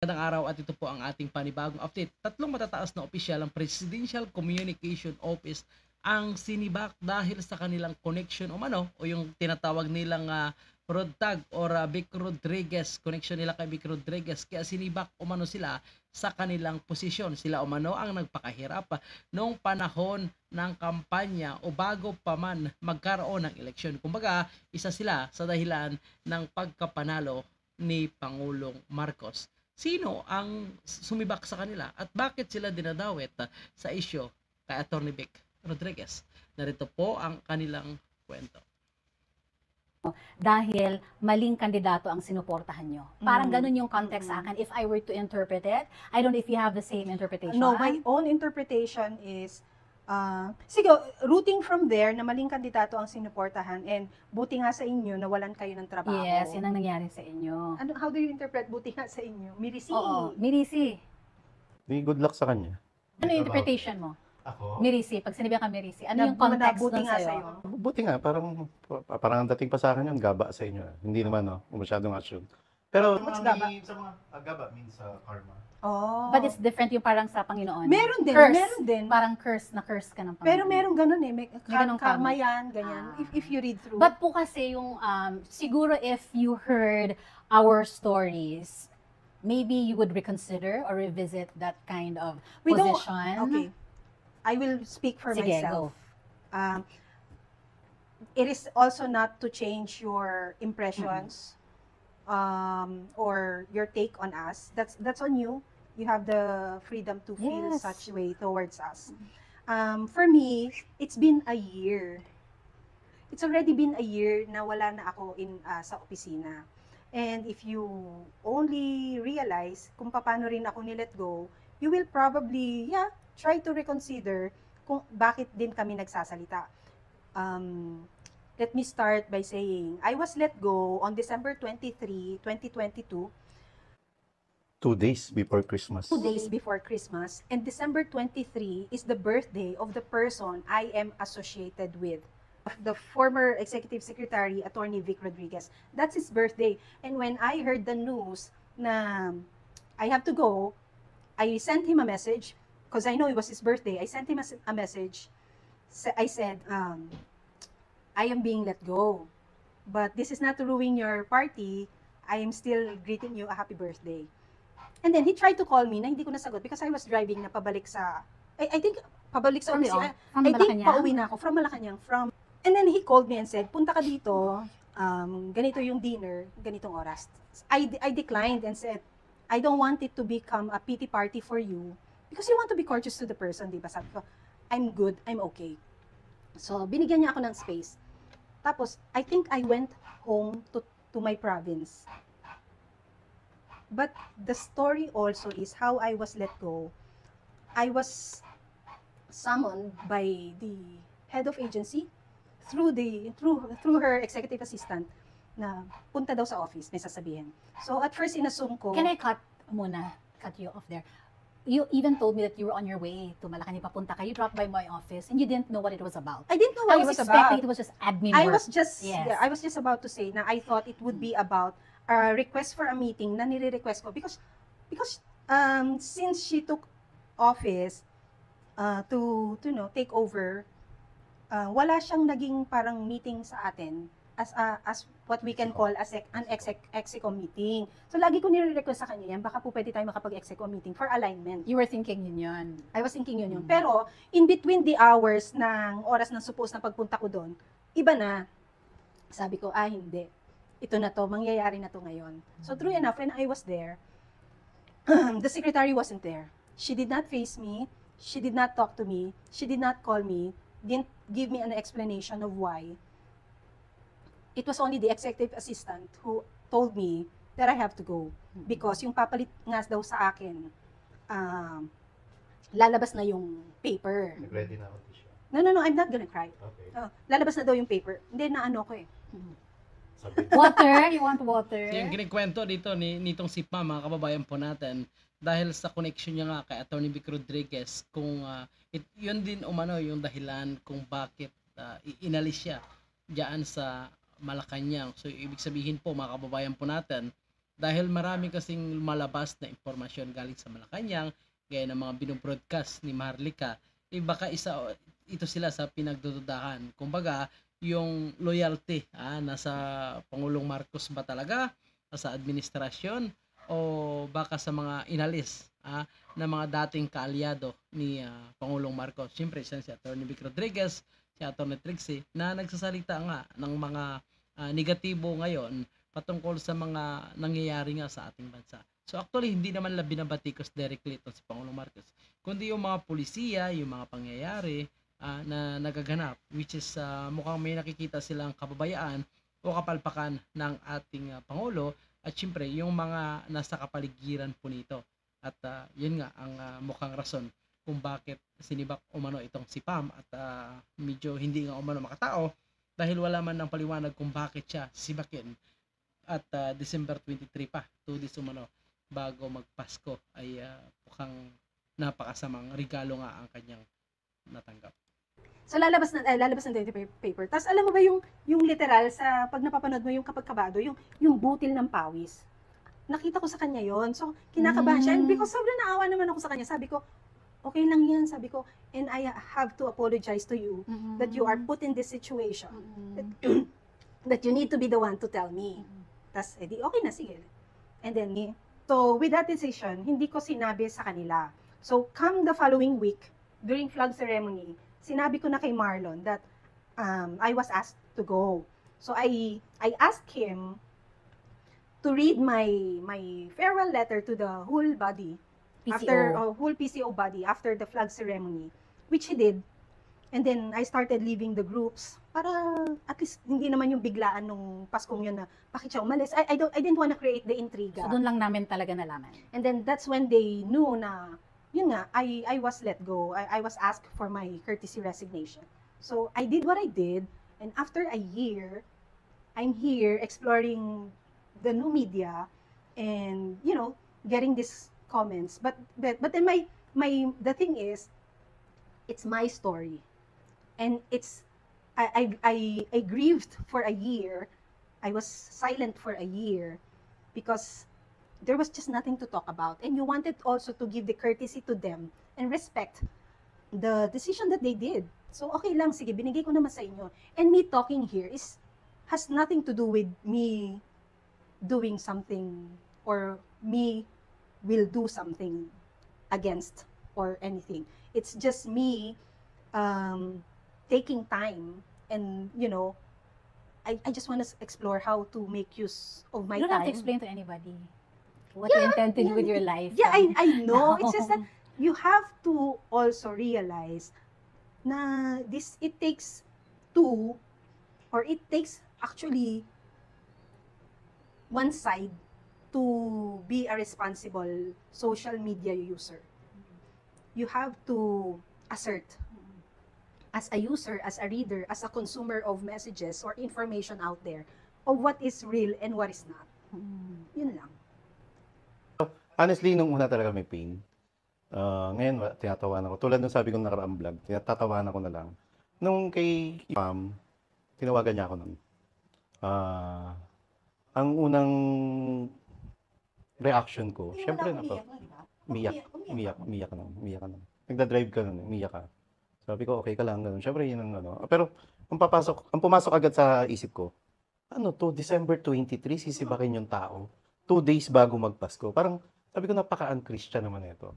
Magandang araw at ito po ang ating panibagong update. Tatlong matataas na opisyal ng Presidential Communication Office ang sinibak dahil sa kanilang connection o yung tinatawag nilang road tag or Vic Rodriguez, connection nila kay Vic Rodriguez. Kaya sinibak sila sa kanilang posisyon. Sila ang nagpakahirap noong panahon ng kampanya o bago pa man magkaroon ng eleksyon. Kumbaga, isa sila sa dahilan ng pagkapanalo ni Pangulong Marcos. Sino ang sumibak sa kanila at bakit sila dinadawit sa isyo kay Atty. Vic Rodriguez? Narito po ang kanilang kwento. Dahil maling kandidato ang sinuportahan nyo. Parang ganun yung context sa akin if I were to interpret it. I don't know if you have the same interpretation. No, my own interpretation is siguro, rooting from there na maling kandidato ang sinuportahan and buti nga sa inyo na walan kayo ng trabaho. Yes, yan ang nangyari sa inyo. How do you interpret buti nga sa inyo? Mirisi. Oo, Mirisi. Di good luck sa kanya. Ano yung interpretation mo? Ako? Mirisi, pag sinabi ka Mirisi, ano yung context buti doon nga sa'yo? Buti nga, parang ang dating pa sa akin yun, gaba sa inyo. Hindi naman, masyadong assume. Pero What's gaba? sa mga gaba means karma. Oh. But it's different yung parang sa Panginoon. Meron din, curse. meron din. Parang curse ka ng Panginoon. Pero meron ganun eh. May ganun karma karma. yan, ganyan. If you read through. But po kasi yung, siguro if you heard our stories, maybe you would reconsider or revisit that kind of position. Okay. I will speak for Sige, myself. go. It is also not to change your impressions or your take on us. That's on you. You have the freedom to feel Yes. such way towards us. For me, it's been a year. It's already been a year na wala na ako sa opisina. And if you only realize kung paano rin ako ni-let go, you will probably, try to reconsider kung bakit din kami nagsasalita. Let me start by saying, I was let go on December 23, 2022, 2 days before Christmas. 2 days before Christmas, and December 23 is the birthday of the person I am associated with, the former Executive Secretary, Atty. Vic Rodriguez. That's his birthday. And when I heard the news na I have to go, I sent him a message, because I know it was his birthday. I sent him a message. I said, I am being let go. But this is not to ruin your party. I am still greeting you a happy birthday. And then he tried to call me na hindi ko nasagot because I was driving na pabalik sa, I think, pabalik sa opisina. From I think Malacanang? pauwi na ako from Malacanang. And then he called me and said, punta ka dito, ganito yung dinner, ganitong oras. I declined and said, I don't want it to become a pity party for you because you want to be courteous to the person, di ba? Sabi ko, I'm good, I'm okay. So, binigyan niya ako ng space. Tapos, I think I went home to my province. But the story also is how I was let go. I was summoned by the head of agency through her executive assistant na punta daw sa office, may sasabihin. So at first inassume ko, Can I cut you off there? You even told me that you were on your way to Malacanang, papunta ka. You dropped by my office and you didn't know what it was about. I didn't know I what it was was expecting about. it was just admin I work. was just about to say na I thought it would be about a request for a meeting na nire-request ko because since she took office to take over, wala siyang naging parang meeting sa atin as what we can call as an execo meeting. So lagi ko nire-request sa kanya yan, baka po pwede tayo makapag-execo meeting for alignment. You were thinking yun. I was thinking yun. Pero, in between the hours ng oras ng suppose na pagpunta ko doon, iba na. Sabi ko, hindi. Ito na to, mangyayari na to ngayon. So, true enough, when I was there, the secretary wasn't there. She did not face me. She did not talk to me. She did not call me. Didn't give me an explanation of why. It was only the executive assistant who told me that I have to go. Because yung papalit nga daw sa akin, lalabas na yung paper. Ready na ako siya. No, I'm not gonna cry. Okay. Lalabas na daw yung paper. Hindi, naano ko eh. Water? You want water? So, yung kinikwento dito nitong si Pa, mga kababayan po natin, dahil sa connection niya nga kay Atty. Vic Rodriguez, kung yun din yung dahilan kung bakit inalis siya diyan sa Malacanang. So ibig sabihin po, mga kababayan po natin, Dahil marami kasing lumalabas na impormasyon galing sa Malacanang, gaya ng mga binobroadcast ni Maharlika, baka ito sila sa pinagdududahan. Kumbaga, yung loyalty nasa Pangulong Marcos ba talaga, sa administrasyon, o baka sa mga inalis na mga dating kaalyado ni Pangulong Marcos. Siyempre, si Atty. Vic Rodriguez, si Atty. Trixie, na nagsasalita nga ng mga negatibo ngayon patungkol sa mga nangyayari nga sa ating bansa. So actually, hindi naman binabatikos directly ito si Pangulong Marcos, kundi yung mga pulisiya, yung mga pangyayari na nagaganap, which is mukhang may nakikita silang kababayaan o kapalpakan ng ating Pangulo, at syempre yung mga nasa kapaligiran po nito. At yun nga ang mukhang rason kung bakit sinibak umano itong si Pam at medyo hindi nga umano makatao dahil wala man ng paliwanag kung bakit siya sibakin. At December 23 pa, 2 days umano bago magpasko, ay mukhang napakasamang regalo nga ang kanyang natanggap. So lalabas ng daily paper. Tapos alam mo ba yung literal sa pag napapanood mo yung kapag kabado, yung butil ng pawis. Nakita ko sa kanya yon. So kinakabahan siya. And because sobrang naawa naman ako sa kanya, sabi ko, okay lang yan, sabi ko, and I have to apologize to you that you are put in this situation. That you need to be the one to tell me. Tapos, edi, okay na, sige. And then, so with that decision, hindi ko sinabi sa kanila. So, come the following week, during flag ceremony, sinabi ko na kay Marlon that I was asked to go. So, I asked him to read my farewell letter to the whole body, whole PCO body after the flag ceremony, which he did. And then I started leaving the groups para at least hindi naman yung biglaan nung Paskong yun na bakit siya umalis. I didn't want to create the intriga. So doon lang namin talaga nalaman. And then that's when they knew na yun nga, I was let go. I was asked for my courtesy resignation. So I did what I did, and after a year, I'm here exploring the new media and getting these comments. But then the thing is, it's my story. And I grieved for a year. I was silent for a year because there was just nothing to talk about. And you wanted also to give the courtesy to them and respect the decision that they did. So okay lang, sige, binigay ko naman sa inyo. And me talking here has nothing to do with me doing something or me will do something against or anything. It's just me taking time and I just want to explore how to make use of my You don't have to time. explain to anybody what you intend to do with your life. Yeah, I know. It's just that you have to also realize na it takes two, or it takes actually one side to be a responsible social media user. You have to assert as a user, as a reader, as a consumer of messages or information out there of what is real and what is not. Yun lang. Honestly, nung una talaga may pain. Ngayon, tinatawanan ko. Tulad nung sabi kong nakaraang vlog, tinatawanan ko na lang. Nung kay Pam, tinawagan niya ako nun. Ang unang reaction ko, syempre na to. Umiyak ka nun. Nagda-drive ka nun, umiyak ka. Sabi ko, okay ka lang, ganun. Syempre, yun ang Pero, ang pumasok agad sa isip ko, December 23, sisibakin yung tao. 2 days bago magpasko. Parang, sabi ko, napaka-un-Christian naman ito.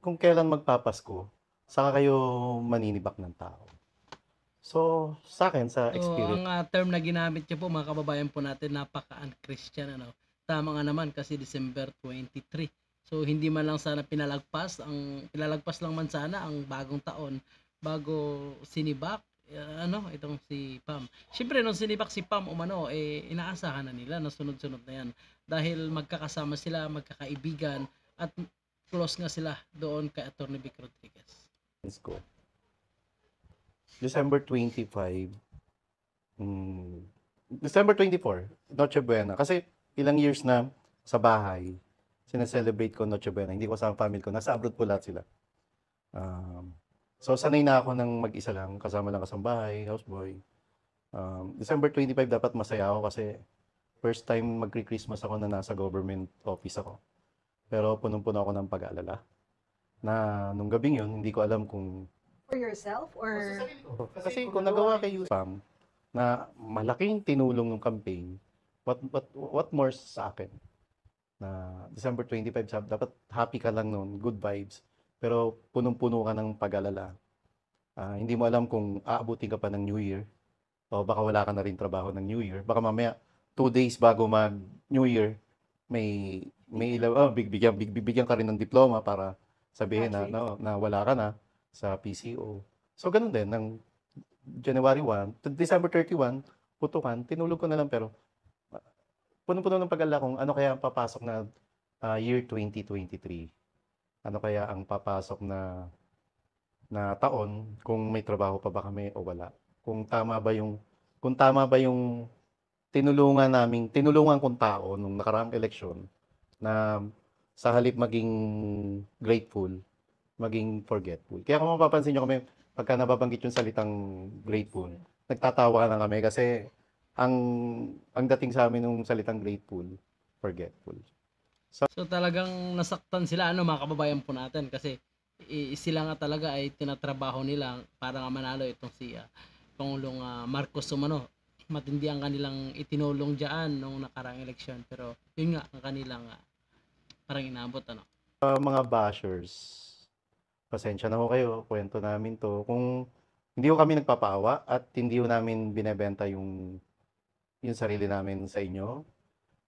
Kung kailan magpapasko, saka kayo maninibak ng tao. So, sa akin, sa experience. Ang term na ginamit niyo po, mga kababayan po natin, napaka-un-Christian. Tama nga naman kasi December 23. So, hindi man lang sana pinalagpas lang man sana ang bagong taon bago sinibak itong si Pam. Siyempre nung sinibak si Pam inaasahan na nila na sunod-sunod na yan dahil magkakasama sila, magkakaibigan at close nga sila doon kay Atty. Vic Rodriguez. Ko. December 25, December 24, Noche Buena. Kasi ilang years na sa bahay, sineselebrate ko Noche Buena. Hindi ko sa family ko. Nasa abroad po lahat sila. So, sanay na ako ng mag-isa lang. Kasama lang kasambahay, houseboy. December 25, dapat masaya ako kasi First time magkri-Christmas ako na nasa government office ako. Pero punong-puno ako ng pag-aalala. Na nung gabing yun, hindi ko alam kung... For yourself or... Kasi kung nagawa kay Spam, na malaking tinulong ng campaign, what more sa akin? Na December 25, dapat happy ka lang noon, good vibes. Pero punong-puno ka ng pag-alala. Hindi mo alam kung aabutin ka pa ng New Year. O baka wala ka na rin trabaho ng New Year. Baka mamaya, 2 days bago mag New Year, bigyan ka rin ng diploma para sabihin na wala ka na sa PCO. So, ganun din, ng January 1 to December 31, putukan, tinulog ko na lang, pero puno-puno ng pag-alala kung ano kaya ang papasok na year 2023. Ano kaya ang papasok na taon, kung may trabaho pa ba kami o wala. Kung tama ba yung tinulungan kong tao nung nakaraang eleksyon na sa halip maging grateful, maging forgetful. Kaya kung mapapansin nyo kami, pagka nababanggit yung salitang grateful, nagtatawa na kami kasi ang dating sa amin ng salitang grateful, forgetful. So talagang nasaktan sila mga kababayan po natin kasi sila nga talaga ay tinatrabaho nila para nga manalo itong si Pangulong Marcos Sumano. Matindi ang kanilang itinulong diyan nung nakaraang eleksyon, pero yun nga ang kanilang parang inaabot Mga bashers, pasensya na ho kayo, kwento namin to. Kung hindi ho kami nagpapaawa at hindi ho namin binebenta yung sarili namin sa inyo,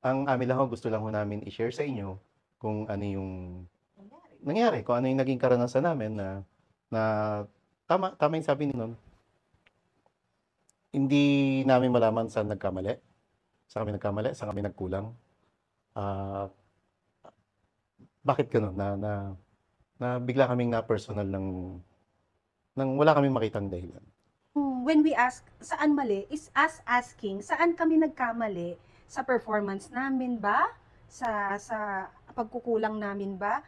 ang amin lang ho, gusto lang ho namin i-share sa inyo kung ano yung nangyari, kung ano yung naging karanasan namin na tama yung sabi ni Nun. Hindi namin malaman saan nagkamali. Saan kami nagkamali, saan kami nagkulang. Bakit gano'n? Na bigla kaming na-personal ng wala kaming makitang dahilan. When we ask, saan mali, is us asking, saan kami nagkamali? Sa performance namin ba? Sa pagkukulang namin ba?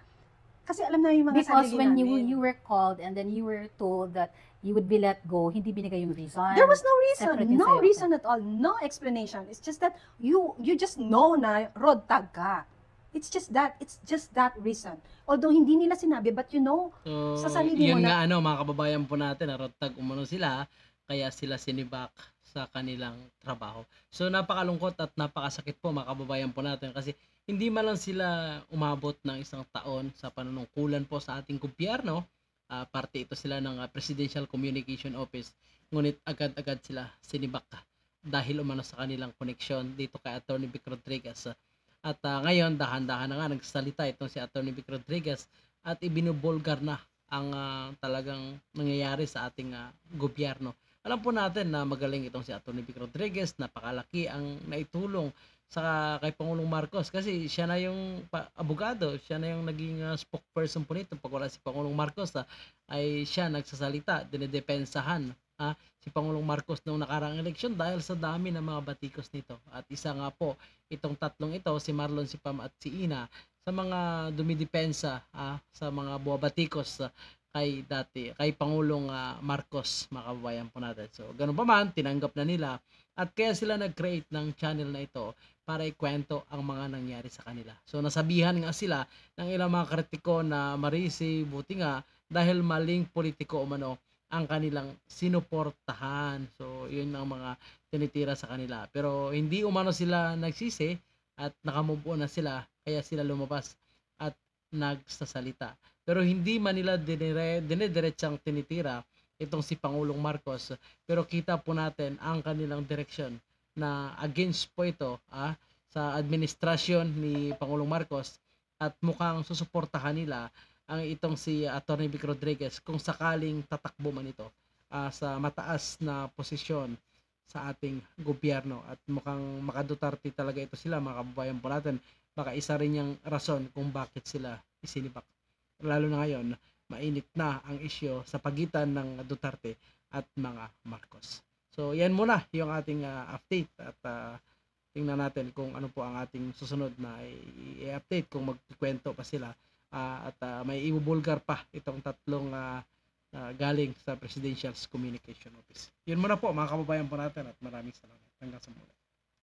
Kasi alam namin yung mga Because sarili when namin. you were called and then you were told that you would be let go, hindi binigay yung reason. There was no Separate reason. yun No sa'yo. reason at all. No explanation. It's just that you just know na road tag ka. It's just that reason. Although hindi nila sinabi, but you know, So, sa sarili mo yun na- nga mga kababayan po natin, rotag umano sila, kaya sila sinibak sa kanilang trabaho. So napakalungkot at napakasakit po mga kababayan po natin kasi hindi man lang sila umabot ng isang taon sa panunungkulan po sa ating gobyerno. Parte ito sila ng Presidential Communication Office, ngunit agad-agad sila sinibak dahil umano sa kanilang koneksyon dito kay Attorney Vic Rodriguez. At ngayon, dahan-dahan na nga nagsalita itong si Attorney Vic Rodriguez at ibinubulgar na ang talagang nangyayari sa ating gobyerno. Alam po natin na magaling itong si Attorney Vic Rodriguez, napakalaki ang naitulong kay Pangulong Marcos kasi siya na yung abogado, siya na yung naging spokesperson po nito. Pag wala si Pangulong Marcos ay siya nagsasalita, dinedepensahan si Pangulong Marcos noong nakaraang eleksyon dahil sa dami ng mga batikos nito. At isa nga po itong tatlong ito, si Marlon, si Pam at si Ina, sa mga dumidepensa sa mga buwabatikos kay Pangulong Marcos, mga kababayan po natin. So ganun pa man, tinanggap na nila at kaya sila nag-create ng channel na ito para ikwento ang mga nangyari sa kanila. So nasabihan nga sila ng ilang mga kritiko na marisi, buti nga dahil maling politiko umano ang kanilang sinuportahan. So yun ang mga tinitira sa kanila. Pero hindi umano sila nagsisi at nakamove on na sila, kaya sila lumabas at nagsasalita. Pero hindi man nila dinidiretsang tinitira itong si Pangulong Marcos, pero kita po natin ang kanilang direksyon na against po ito sa administrasyon ni Pangulong Marcos at mukhang susuportahan nila ang itong si Attorney Vic Rodriguez kung sakaling tatakbo man ito sa mataas na posisyon sa ating gobyerno. At mukhang makadutarte talaga ito sila, mga kababayan po natin. Baka isa rin yung rason kung bakit sila isinibak. Lalo na ngayon, mainit na ang isyu sa pagitan ng Duterte at mga Marcos. So yan muna yung ating update at tingnan natin kung ano po ang ating susunod na i-update kung magkikwento pa sila at may ibubulgar pa itong tatlong galing sa Presidential Communication Office. Yun muna po mga kababayan po natin at maraming salamat. Hanggang sa muli.